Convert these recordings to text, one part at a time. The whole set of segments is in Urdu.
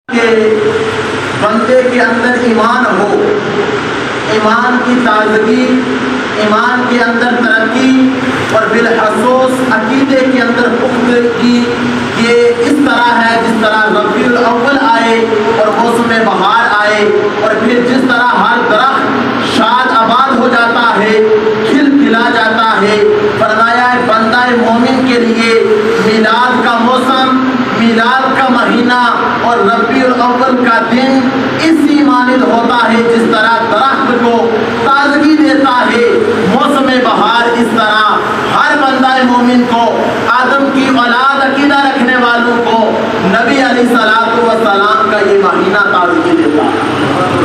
کہ بندے کے اندر ایمان ہو، ایمان کی تازگی، ایمان کے اندر ترقی اور بالخصوص عقیدے کے اندر پختگی، یہ اس طرح ہے جس طرح ربیع الاول آئے اور موسم بہار آئے اور پھر جس طرح ہر درخت شاد آباد ہو جاتا ہے، کھل کھلا جاتا ہے۔ فرمایا ہے بندہ مومن کے لیے میلاد کا موسم، میلاد کا مہینہ اور ربیع الاول کا دن اسی مانند ہوتا ہے جس طرح درخت کو تازگی دیتا ہے موسم بہار، اس طرح ہر بندہ مومن کو، آدم کی اولاد عقیدہ رکھنے والوں کو نبی علیہ السلام کا یہ مہینہ تازگی دیتا ہے۔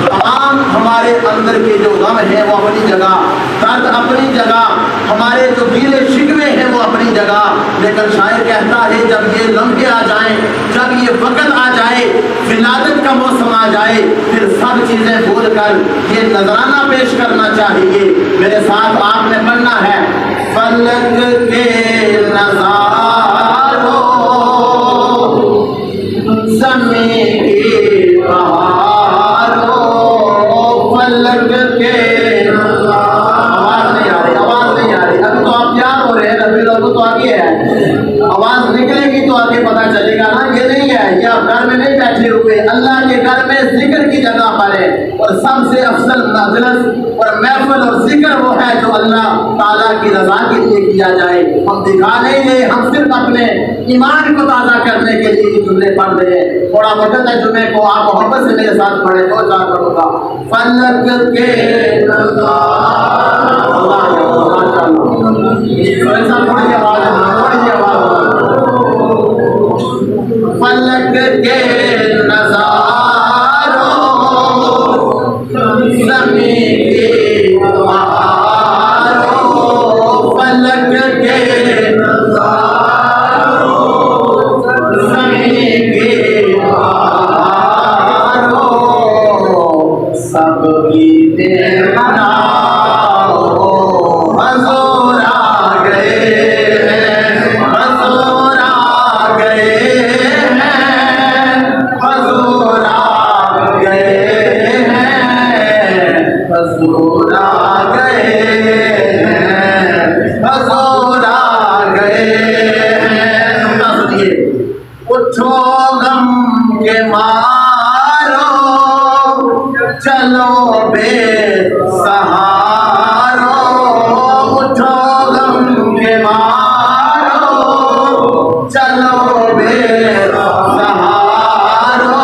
تمام ہمارے اندر کے جو غم ہیں وہ اپنی جگہ، درد اپنی جگہ، ہمارے جو گیلے شکوے ہیں وہ اپنی جگہ، لیکن شاعر کہتا ہے جب یہ لمحے آ جائیں، جب یہ وقت آ جائے، ولادت کا موسم آ جائے، پھر سب چیزیں بھول کر یہ نذرانہ پیش کرنا چاہیے۔ میرے ساتھ آپ نے پڑھنا ہے، فلک کے نظاروں زمین کی بہاروں، فلک کے آواز نہیں آ رہی، آواز نہیں آ رہی، ابھی تو آپ تیار ہو رہے ہیں، ابھی لوگ تو آگے ہے، آواز نکلے گی تو آگے پتہ چلے گا نا۔ یہ نہیں ہے، یہ آپ گھر میں نہیں بیٹھے ہوئے، اللہ کے گھر میں ذکر کی جگہ پر ہے، اور سب سے افضل مجلس اور محفل اور ذکر وہ ہے جو اللہ تعالیٰ کی رضا کے لیے کیا جائے۔ ہم دکھا نہیں دیں، ہم صرف اپنے ایمان کو تازہ کرنے کے لیے جملے پڑھ رہے ہیں۔ تھوڑا وقت ہے جمعے کو، آپ محبت سے میرے ساتھ پڑھیں، دو چار پڑھوں گا۔ فلک کے فلک کے نظاروں زمین کی بہاروں، فلک کے نظاروں زمین کی بہاروں، سب عیدیں مناؤ، حضور آ گئے ہیں، حضور آ گئے ہیں، حضور آ گئے ہیں، حضور آ گئے ہیں، حضور آ گئے ہیں۔ سنیے، اٹھو غم کے مارو، چلو بے سہارو، اٹھو غم کے مارو، چلو بے سہارو،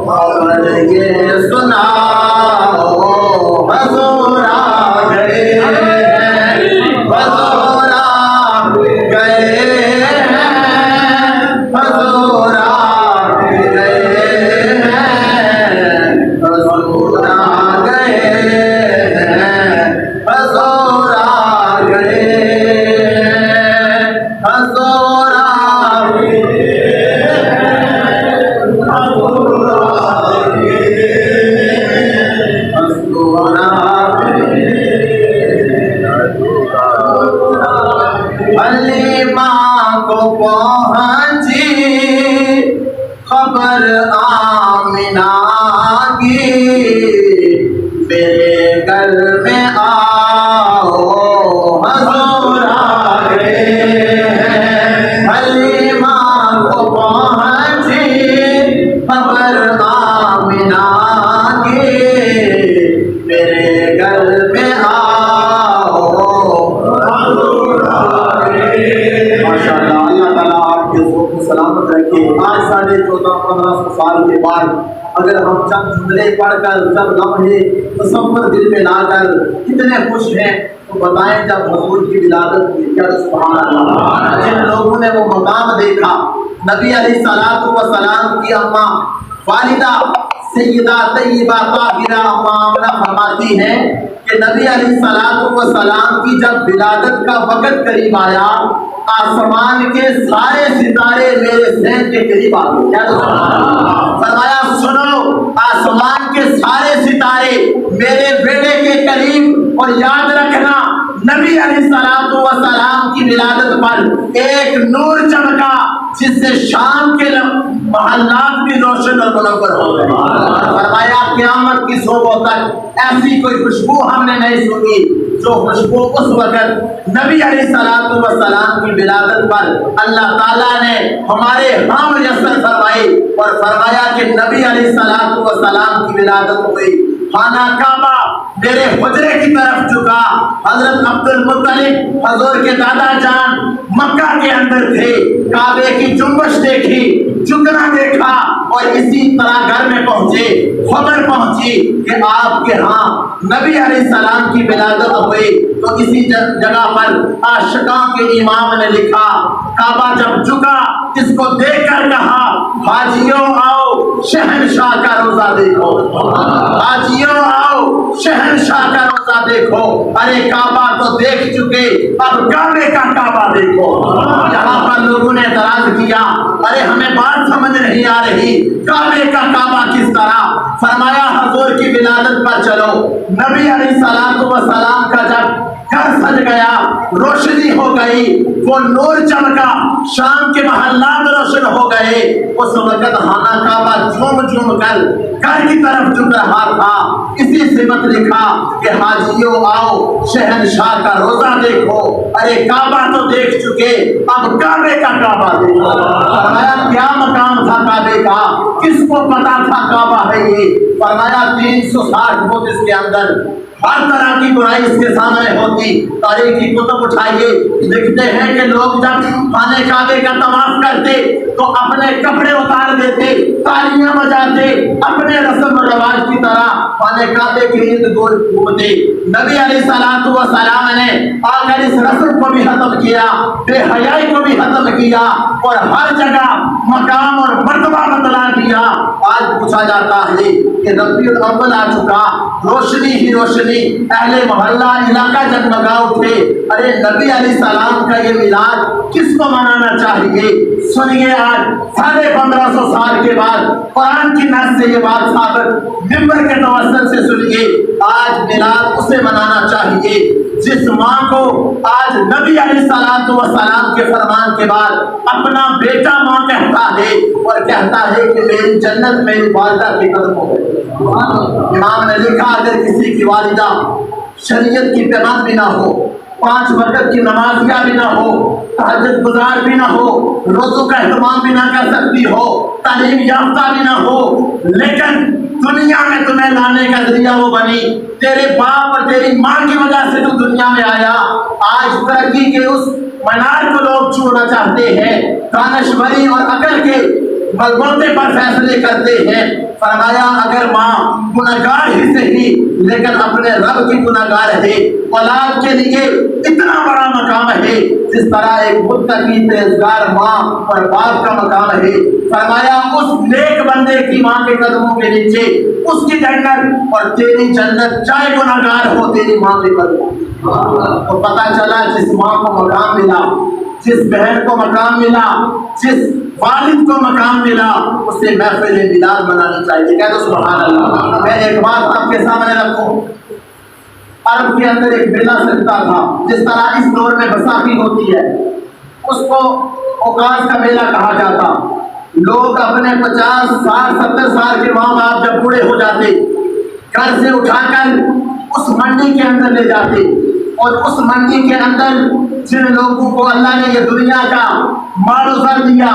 خبر یہ سناؤ، حضور آ گئے ہیں، حضور آ گئے ہیں، حضور آ گئے ہیں، حضور آ گئے ہیں، حضور آ گئے ہیں، حضور آ گئے ہیں، حضور آ گئے ہیں، حضور آ گئے ہیں۔ حلیمہ کو پہنچی خبر آمنہ کی، میرے گھر میں آؤ، حضور آ گئے ہیں۔ حلیمہ کو پہنچی خبر آمنہ کی، میرے گھر میں آؤ، حضور آ گئے ہیں۔ ماشاءاللہ، اللہ تعالیٰ آپ کے ذوق کو سلامت رکھے۔ آج 1400-1500 سال کے بعد اگر ہم چند جملے پڑھ کر، چند لمحے تصور دل میں لا کر کتنے خوش ہیں، تو بتائیں جب حضور کی ولادت ہوئی، کیا سبحان اللہ! جن لوگوں نے وہ مقام دیکھا، نبی علیہ السلام کی اماں والدہ سیدہ طیبہ طاہرہ آمنہ فرماتی ہیں کہ نبی علیہ السلام کی جب ولادت کا وقت قریب آیا، آسمان کے سارے ستارے میرے ذہن کے قریب آ گئے۔ فرمایا سنو، آسمان کے سارے ستارے میرے بیٹے کے قریب، اور یاد رکھنا نبی علیہ السلام کی ولادت پر ایک نور چمکا جس سے شام کے محلات بھی روشن اور منور ہو گئے. فرمایا قیامت کی صبح تک ایسی کوئی خوشبو ہم نے نہیں سنی جو خوشبو اس وقت نبی علیہ السلام کی ولادت پر اللہ تعالیٰ نے ہمارے ہاں میسر فرمائی اور فرمایا کہ نبی علیہ السلام کی ولادت ہوئی. خانہ کعبہ میرے حجرے کی طرف جھکا. حضرت عبد المطلب حضور کے دادا جان مکہ کے اندر تھے. کعبے کی جنبش دیکھی, جھکنا دیکھا اور اسی طرح گھر میں پہنچے. خبر پہنچی کہ آپ کے ہاں نبی علیہ السلام کی ولادت ہوئی. تو اسی جگہ پر عاشقاں کے امام نے لکھا, کعبہ جب جھکا اس کو دیکھ کر کہا, حاجیوں آؤ شہنشاہ کا روزہ دیکھو. حاجیوں آؤ شہنشاہ کا روزہ دیکھو. ارے کعبہ تو دیکھ چکے, اب کعبے کا کعبہ دیکھو. یہاں پر لوگوں نے اعتراض کیا, ارے ہمیں بات سمجھ نہیں آ رہی, کعبے کا کعبہ کس طرح؟ فرمایا حضور کی ولادت پر چلو. نبی علیہ السلام کا جب گھر سج گیا, روشنی ہو گئی, وہ نور چمکا, شام کے محلات روشن ہو گئے. اس وقت خانہ کعبہ جھوم جھوم کر گھر کی طرف جھک رہا تھا. اسی سمت لکھا کہ حاجیوں آؤ شہنشاہ کا روزہ دیکھو. ارے کعبہ تو دیکھ چکے, اب کعبے کا کعبہ دیکھو. فرمایا کیا مقام تھا کعبے کا, کس کو پتا تھا کعبہ ہے یہ؟ فرمایا 360 فٹ اس کے اندر, ہر طرح کی برائی اس کے سامنے ہوتی. تاریخ کی کتب اٹھائیے, لکھتے ہیں کہ لوگ جب خانہ کعبے کا طواف کرتے تو اپنے کپڑے اتار دیتے, تالیاں بجاتے, اپنے رسم و رواج کی طرح خانہ کعبے کے ارد گرد گھومتے. نبی علیہ السلام نے آ کر اس رسم کو بھی ختم کیا, بے حیائی کو بھی ختم کیا اور ہر جگہ مقام اور مرتبہ بتلا دیا. آج پوچھا جاتا ہے کہ ربیع الاول آ چکا, روشنی ہی روشنی, اہل محلہ علاقہ جگمگا اٹھے. ارے نبی علیہ السلام کا یہ میلاد کس کو منانا چاہیے؟ سنیے, آج 1550 سال کے بعد قرآن کی نص سے یہ بات ثابت, منبر کے توسل سے سنیے, آج میلاد اسے منانا چاہیے جس ماں کو آج نبی علیہ السلام کے فرمان کے بعد اپنا بیٹا ماں کہتا ہے اور کہتا ہے کہ میری جنت میری والدہ کے قدموں میں. امام نے لکھا اگر کسی کی والدہ شریعت کی پابند بھی نہ ہو, 5 وقت کی نمازیہ بھی نہ ہو, تہجد گزار بھی نہ ہو, روزوں کا اہتمام بھی نہ کر سکتی ہو, تعلیم یافتہ بھی نہ ہو, لیکن دنیا میں تمہیں لانے کا ذریعہ وہ بنی, تیرے باپ اور تیری ماں کی وجہ سے تو دنیا میں آیا. آج ترقی کے اس منار کو لوگ چھوڑنا چاہتے ہیں, دانشوری اور عقل کے بلبوتے پر فیصلے کرتے ہیں. فرمایا اگر ماں گنہگار ہی صحیح لیکن اپنے رب کی گنہگار ہے, اولاد کے لیے اتنا بڑا مقام ہے جس طرح ایک متقی پرہیزگار ماں اور باپ کا مقام ہے. فرمایا اس نیک بندے کی ماں کے قدموں کے نیچے اس کی جنت اور تیری جنت, چاہے گنہگار ہو تیری ماں کے قدموں. تو پتہ چلا جس ماں کو مقام ملا, جس بہن کو مقام ملا, جس والد کو مقام ملا, اسے محفل میلاد منانی چاہیے. کہہ دو سبحان اللہ. میں ایک بات آپ کے سامنے رکھوں, عرب کے اندر ایک میلہ سکتا تھا, جس طرح اس دور میں بیساکھی ہوتی ہے, اس کو اوقاز کا میلہ کہا جاتا. لوگ اپنے 50 سال 70 سال کے ماں باپ جب بوڑھے ہو جاتے, گھر سے اٹھا کر اس منڈی کے اندر لے جاتے, اور اس منڈی کے اندر جن لوگوں کو اللہ نے یہ دنیا کا مال و زر دیا,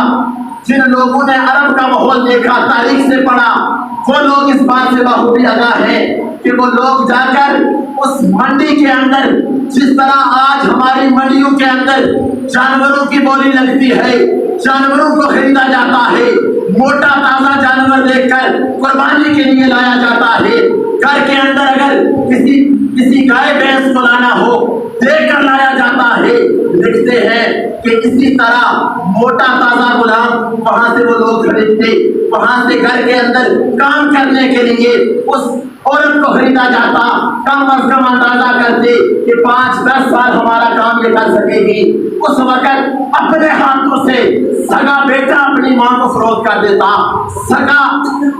جن لوگوں نے عرب کا ماحول دیکھا, تاریخ سے پڑھا, وہ لوگ اس بات سے بخوبی آگاہ ہیں کہ وہ لوگ جا کر اس منڈی کے اندر, جس طرح آج ہماری منڈیوں کے اندر جانوروں کی بولی لگتی ہے, جانوروں کو خریدا جاتا ہے, موٹا تازہ جانور دیکھ کر قربانی کے لیے لایا جاتا ہے. گھر کے اندر اگر کسی گائے بھینس کو لانا ہو, دیکھ کر لایا جاتا ہے. لکھتے ہیں کہ اسی طرح موٹا تازہ غلام وہاں سے وہ لوگ خریدتے, وہاں سے گھر کے اندر کام کرنے کے لیے اس عورت کو خریدا جاتا. کم از کم اندازہ کرتے کہ 5-10 سال ہمارا کام یہ کر سکے گی. اس وقت اپنے ہاتھوں سے سگا بیٹا اپنی ماں کو فروخت کر دیتا, سگا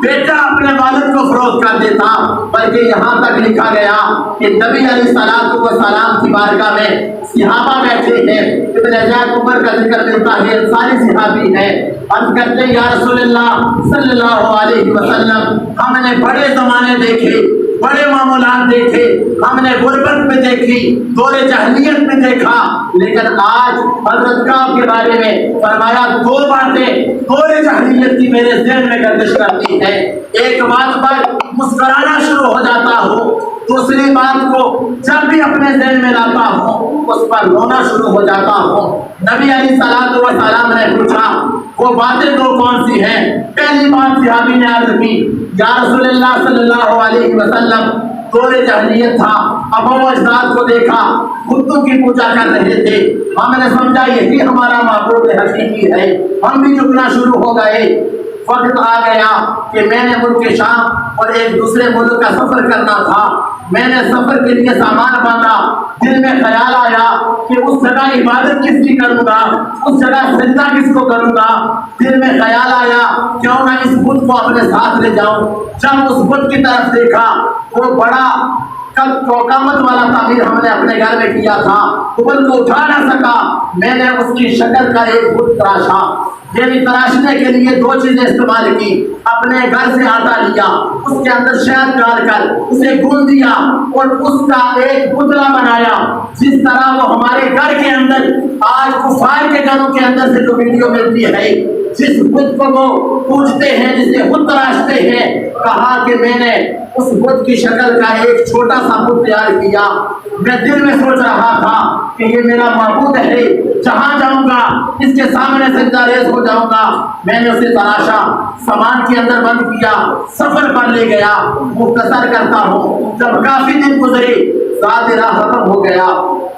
بیٹا اپنے والد کو فروخت کر دیتا، بلکہ یہاں تک لکھا گیا کہ نبی علیہ الصلوۃ والسلام کی بارگاہ میں صحابہ بیٹھے ہیں، ابن زید عمر کا ذکر ملتا ہے، انصاری صحابی ہے، عرض کرتے ہیں یا رسول اللہ صلی اللہ علیہ وسلم ہم نے بڑے زمانے دیکھے، بڑے معاملات دیکھے، ہم نے غربت میں دیکھی، دور جاہلیت میں دیکھا، لیکن آج حضرت کعب کے بارے میں فرمایا دو باتیں دور جاہلیت کی میرے ذہن میں گردش کرتی ہے، ایک بات پر مسکرانا شروع ہو جاتا ہوں، دوسری بات کو جب بھی اپنے ذہن میں لاتا ہوں اس پر رونا شروع ہو جاتا ہوں۔ نبی علیہ الصلوۃ والسلام نے پوچھا وہ باتیں دو کون سی ہیں؟ پہلی بات صحابی نے عرض کی یا رسول اللہ صلی اللہ علیہ وسلم دور جاہلیت تھا، ابا و اجداد کو دیکھا بتوں کی پوجا کر رہے تھے، ہم نے سمجھا یہی ہمارا معبود حقیقی ہے، ہم بھی جھکنا شروع ہو گئے، وقت آ گیا کہ میں نے ملک شام اور ایک دوسرے ملک کا سفر کرنا تھا، میں نے سفر کے لیے سامان باندھا، دل میں خیال آیا کہ اس جگہ عبادت کس کی کروں گا، اس جگہ سجدہ کس کو کروں گا، دل میں خیال آیا کیوں نہ اس بت کو اپنے ساتھ لے جاؤں، جب اس بت کی طرف دیکھا وہ بڑا قامت والا تعمیر ہم نے اپنے گھر میں کیا تھا، قبل کو اٹھا نہ سکا، میں نے اس کی شکل کا ایک بت تراشا، یعنی تراشنے کے لیے دو چیزیں استعمال کی، اپنے گھر سے آٹا لیا، اس کے اندر شہد ڈال کر اسے گون دیا اور اس کا ایک پتلا بنایا، جس طرح وہ ہمارے گھر کے اندر آج کفار کے گھروں کے اندر سے جو ویڈیو ملتی ہے، جس بت کو وہ پوجتے ہیں، جسے بت تراشتے ہیں، کہا کہ میں نے اس بت کی شکل کا ایک چھوٹا سا بت تیار کیا، میں دل میں سوچ رہا تھا کہ یہ میرا معبود ہے، جہاں جاؤں گا اس کے سامنے سجدہ ریز ہو جاؤں گا، میں نے اسے تراشا، سامان کے اندر بند کیا، سفر پر لے گیا، مختصر کرتا ہوں، جب کافی دن گزرے ذات راہ ختم ہو گیا،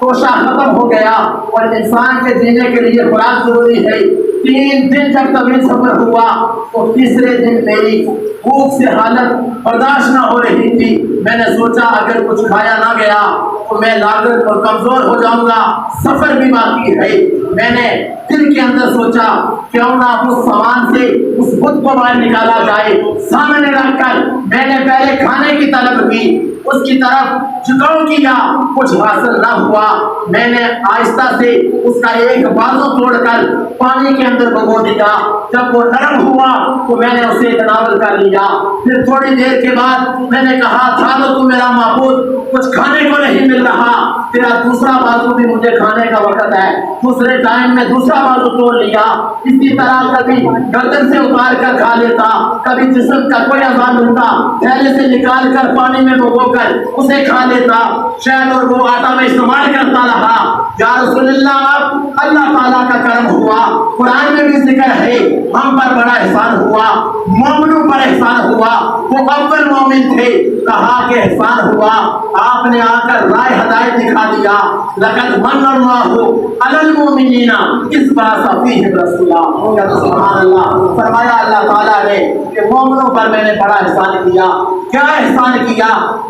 توشہ ختم ہو گیا، اور انسان کے جینے کے لیے خوراک ضروری ہے، 3 دن جب طویل سفر ہوا تو تیسرے دن میری بھوک سے حالت برداشت نہ ہو رہی تھی، میں نے سوچا اگر کچھ کھایا نہ گیا تو میں لاغر اور کمزور ہو جاؤں گا، سفر بھی باقی ہے، میں نے دل کے اندر سوچا کیوں نہ اس سامان سے اس بت کو باہر نکالا جائے، سامنے رکھ کر میں نے پہلے کھانے کی طلب کی، اس کی طرف جھکاؤ کیا، کچھ حاصل نہ ہوا، میں نے آہستہ سے اس کا ایک بازو توڑ کر پانی کے اندر بھگو دیا، جب وہ نرم ہوا تو میں نے اسے تناول کر لیا، پھر تھوڑی دیر کے بعد میں نے کہا تھا تو میرا معبود کچھ کھانے کو نہیں مل رہا، تیرا دوسرا بازو بھی مجھے کھانے کا وقت ہے، دوسرے ٹائم میں دوسرا بازو توڑ لیا، اسی طرح کبھی گردن سے اتار کر کھا لیتا، کبھی جسم کا کوئی اعضاء ملتا تھیلے سے نکال کر پانی میں بھگو کر اسے کھا لیتا، شہد اور وہ آٹا میں استعمال کرتا رہا۔ یا رسول اللہ اللہ تعالیٰ کا کرم ہوا، قرآن میں بھی ذکر ہے ہم پر بڑا احسان ہوا، مومنوں پر احسان ہوا، وہ اول مومن تھے، کہا کہ احسان ہوا آپ نے آ کر راہ ہدایت دکھا دیا، لقد من اللہ علی المؤمنین اذ بعث فیہم رسولا، یا سبحان اللہ، فرمایا اللہ تعالیٰ نے کہ مومنوں پر میں نے بڑا احسان کیا، کیا احسان کیا؟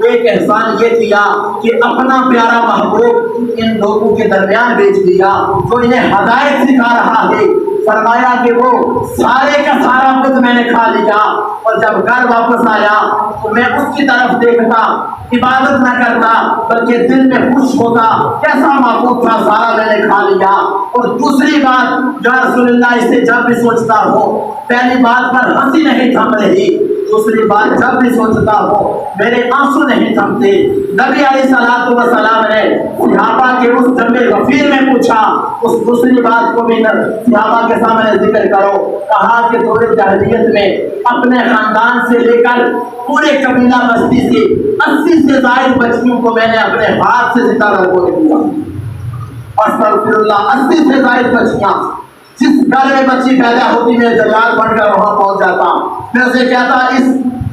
ایک احسان یہ کیا کہ اپنا پیارا محبوب ان لوگوں کے درمیان بیچ دیا جو انہیں ہدایت سکھا رہا ہے، فرمایا کہ وہ سارے کا سارا بت میں نے کھا لیا، اور جب گھر واپس آیا تو میں اس کی طرف دیکھتا، عبادت نہ کرتا بلکہ دل میں خوش ہوتا، کیسا معبود تھا، سارا میں نے کھا لیا۔ اور دوسری بات یا رسول اللہ اسے جب بھی سوچتا ہوں، پہلی بات پر ہنسی نہیں تھم رہی، دوسری بات جب بھی سوچتا ہوں میرے آنسو نہیں تھمتے۔ نبی علیہ الصلوۃ والسلام نے صحابہ کے اس جنب غفیر میں پوچھا، اس دوسری بات کو بھی صحابہ کے سامنے ذکر کرو، کہا کہ دور جاہلیت میں اپنے خاندان سے لے کر پورے قبیلہ بستی سے 80 سے زائد بچیوں کو میں نے اپنے ہاتھ سے زندہ رکھو دیا، استغفر اللہ، 80 سے زائد بچیاں، جس گھر میں بچی پیدا ہوتی میں جلال بن کر وہاں پہنچ جاتا، میں اسے کہتا اس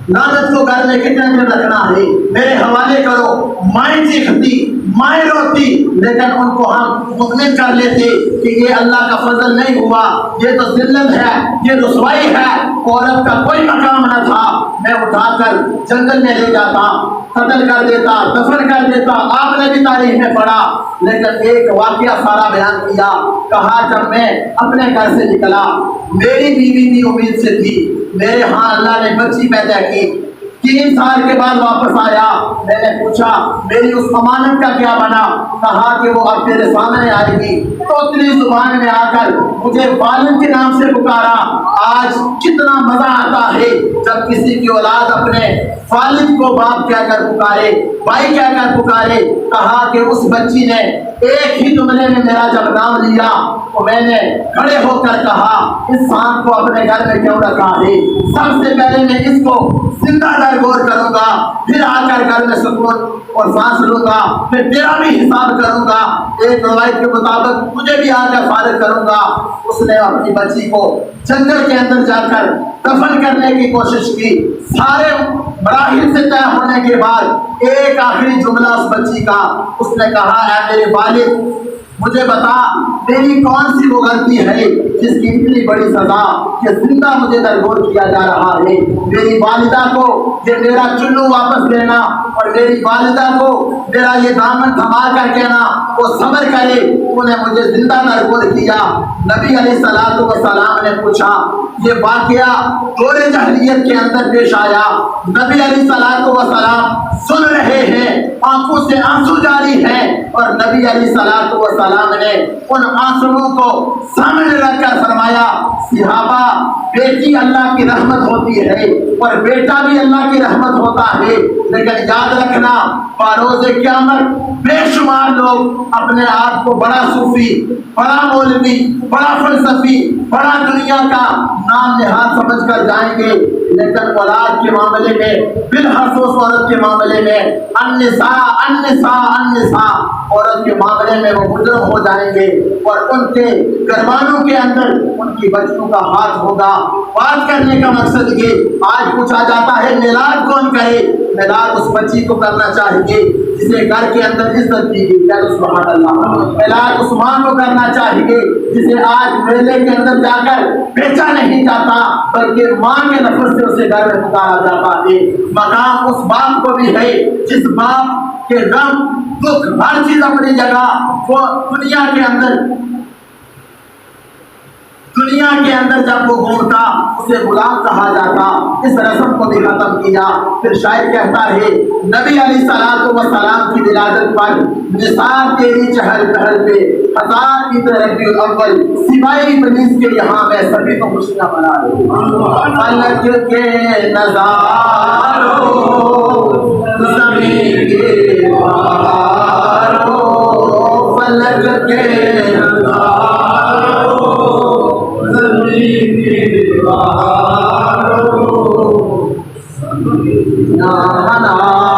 لعنت کو گھر میں کتنے دن رکھنا ہے، میرے حوالے کرو، مائیں چیختی، مائیں روتی، لیکن ان کو ہم مطمئن کر لیتے کہ یہ اللہ کا فضل نہیں ہوا، یہ تو ذلت ہے، یہ رسوائی ہے، عورت کا کوئی مقام نہ تھا، میں اٹھا کر جنگل میں لے جاتا، قتل کر دیتا، دفن کر دیتا۔ آپ نے بھی تاریخ میں پڑھا لیکن ایک واقعہ سارا بیان کیا. کہا جب میں اپنے گھر سے نکلا میری بیوی بھی امید سے تھی, میرے ہاں اللہ نے بچی پیدا کی. 3 سال کے بعد واپس آیا, میں نے پوچھا میری اس امانت کا کیا بنا؟ کہا کہ وہ اب تیرے سامنے آئے گی. توتلی زبان میں آ کر مجھے والد کے نام سے پکارا. آج کتنا مزہ آتا ہے جب کسی کی اولاد اپنے والد کو باپ کہہ کر پکارے, بھائی کہہ کر پکارے. کہا کہ اس بچی نے ایک ہی جملے میں میرا جب نام لیا تو میں نے کھڑے ہو کر کہا اس سانپ کو اپنے گھر میں کیوں رکھا ہے؟ سب سے پہلے میں اس کو زندہ غور کروں گا, پھر آ کر گھر میں سکون اور سانس لوں گا, پھر تیرا بھی حساب کروں گا. ایک روایت کے مطابق تجھے بھی آ کر فارغ کروں گا. اس نے اپنی بچی کو جنگل کے اندر جا کر دفن کرنے کی کوشش کی. سارے مراحل سے طے ہونے کے بعد ایک آخری جملہ اس بچی کا, اس نے کہا اے میرے والد مجھے بتا میری کون سی وہ غلطی ہے جس کی اتنی بڑی سزا کہ زندہ مجھے درگور کیا جا رہا ہے؟ میری والدہ کو یہ میرا چلو واپس دینا اور میری والدہ کو میرا یہ دامن تھما کر کہنا وہ صبر کرے, انہیں مجھے زندہ درگور کیا. نبی علیہ الصلوۃ والسلام نے پوچھا یہ واقعہ دور جاہلیت کے اندر پیش آیا. نبی علیہ الصلوۃ والسلام سن رہے ہیں, آنکھوں سے آنسو جاری ہیں, اور نبی علیہ الصلوۃ والسلام نے ان آنسوؤں کو سامنے رکھ کر فرمایا صحابہ بیٹی اللہ کی رحمت ہوتی ہے اور بیٹا بھی اللہ کی رحمت ہوتا ہے, لیکن یاد رکھنا بروز قیامت بے شمار لوگ اپنے آپ کو بڑا صوفی, بڑا مولوی, بڑا فلسفی, بڑا دنیا کا نام نہاد سمجھ کر جائیں گے, لیکن اولاد کے معاملے میں بالخصوص عورت کے معاملے میں النساء النساء النساء عورت کے معاملے میں وہ مجرم ہو جائیں گے اور ان کے گھروانوں کے اندر ان کی بچوں کا ہاتھ ہوگا. بات کرنے کا مقصد یہ آج پوچھا جاتا ہے میلاد کون کرے؟ میلاد اس بچی کو کرنا چاہیے جسے گھر کے اندر عزت دی گئی, سبحان اللہ. میلاد اس ماں کو کرنا چاہیے جسے آج میلے کے اندر جا کر بیچا نہیں جاتا بلکہ ماں کے لفظ سے اسے گھر میں پکارا جاتا ہے. مقام اس باپ کو بھی ہے جس باپ کے غم دکھ ہر چیز اپنی جگہ, وہ دنیا کے اندر جب وہ گھومتا اسے غلام کہا جاتا. اس رسم کو بھی ختم کیا. پھر شاعر کہتا ہے نبی علیہ الصلوۃ والسلام کی ولادت پر نثار تیری چہل پہل پہ ہزار عید ربیع الاول سوائے ابلیس کے یہاں میں سبھی کو خوشیاں منا رہے. فلک کے نظاروں زمین کے بہاروں, فلک کے نام